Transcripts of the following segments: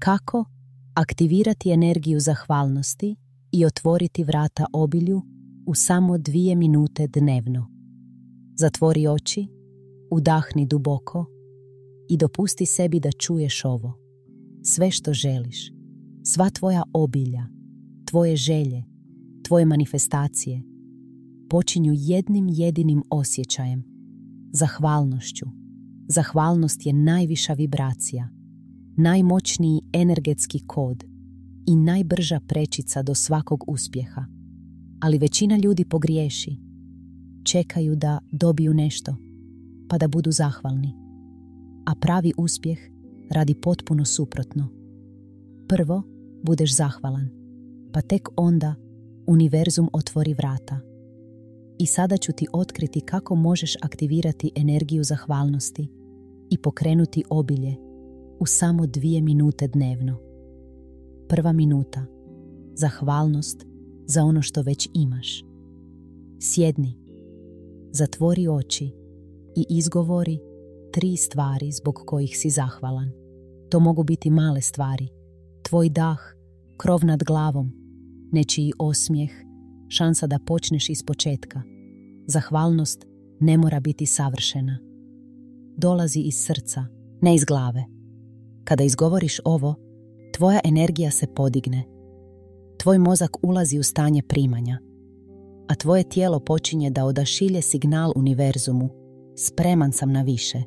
Kako aktivirati energiju zahvalnosti i otvoriti vrata obilju u samo 2 minute dnevno? Zatvori oči, udahni duboko i dopusti sebi da čuješ ovo. Sve što želiš, sva tvoja obilja, tvoje želje, tvoje manifestacije počinju jednim jedinim osjećajem, zahvalnošću. Zahvalnost je najviša vibracija, najmoćniji energetski kod i najbrža prečica do svakog uspjeha. Ali većina ljudi pogriješi. Čekaju da dobiju nešto, pa da budu zahvalni. A pravi uspjeh radi potpuno suprotno. Prvo budeš zahvalan, pa tek onda univerzum otvori vrata. I sada ću ti otkriti kako možeš aktivirati energiju zahvalnosti i pokrenuti obilje u samo 2 minute dnevno. Prva minuta. Zahvalnost za ono što već imaš. Sjedni, zatvori oči i izgovori 3 stvari zbog kojih si zahvalan. To mogu biti male stvari. Tvoj dah, krov nad glavom, nečiji osmijeh, šansa da počneš ispočetka. Zahvalnost ne mora biti savršena. Dolazi iz srca, ne iz glave. Kada izgovoriš ovo, tvoja energija se podigne. Tvoj mozak ulazi u stanje primanja, a tvoje tijelo počinje da odašilje signal univerzumu: spreman sam na više.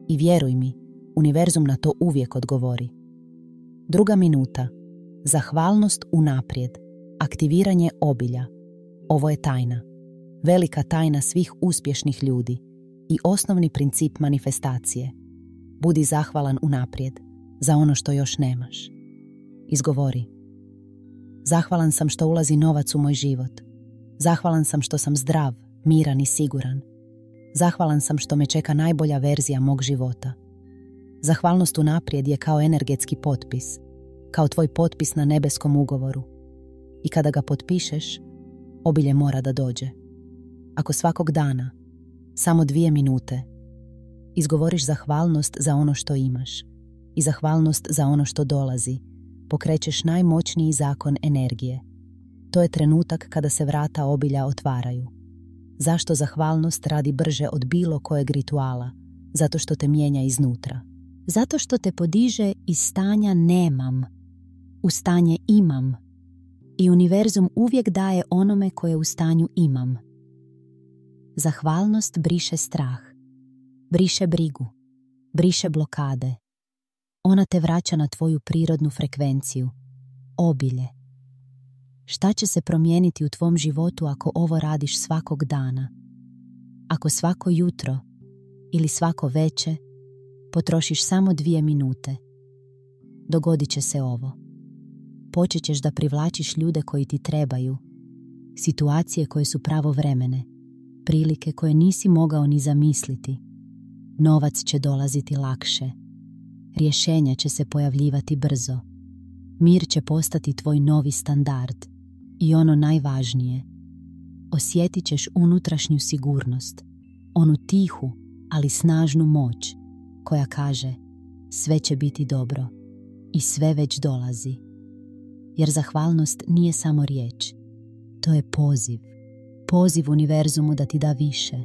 I vjeruj mi, univerzum na to uvijek odgovori. Druga minuta. Zahvalnost unaprijed. Aktiviranje obilja. Ovo je tajna. Velika tajna svih uspješnih ljudi i osnovni princip manifestacije. Budi zahvalan unaprijed za ono što još nemaš. Izgovori: zahvalan sam što ulazi novac u moj život. Zahvalan sam što sam zdrav, miran i siguran. Zahvalan sam što me čeka najbolja verzija mog života. Zahvalnost unaprijed je kao energetski potpis, kao tvoj potpis na nebeskom ugovoru. I kada ga potpišeš, obilje mora da dođe. Ako svakog dana, samo 2 minute, izgovoriš zahvalnost za ono što imaš i zahvalnost za ono što dolazi, pokrećeš najmoćniji zakon energije. To je trenutak kada se vrata obilja otvaraju. Zašto zahvalnost radi brže od bilo kojeg rituala? Zato što te mijenja iznutra. Zato što te podiže iz stanja nemam u stanje imam. I univerzum uvijek daje onome koje u stanju imam. Zahvalnost briše strah, briše brigu, briše blokade. Ona te vraća na tvoju prirodnu frekvenciju, obilje. Šta će se promijeniti u tvom životu ako ovo radiš svakog dana? Ako svako jutro ili svako veče potrošiš samo 2 minute, dogodit će se ovo. Počet ćeš da privlačiš ljude koji ti trebaju, situacije koje su pravovremene, prilike koje nisi mogao ni zamisliti. Novac će dolaziti lakše, rješenja će se pojavljivati brzo, mir će postati tvoj novi standard i ono najvažnije, osjetit ćeš unutrašnju sigurnost, onu tihu, ali snažnu moć koja kaže: sve će biti dobro i sve već dolazi. Jer zahvalnost nije samo riječ, to je poziv univerzumu da ti da više.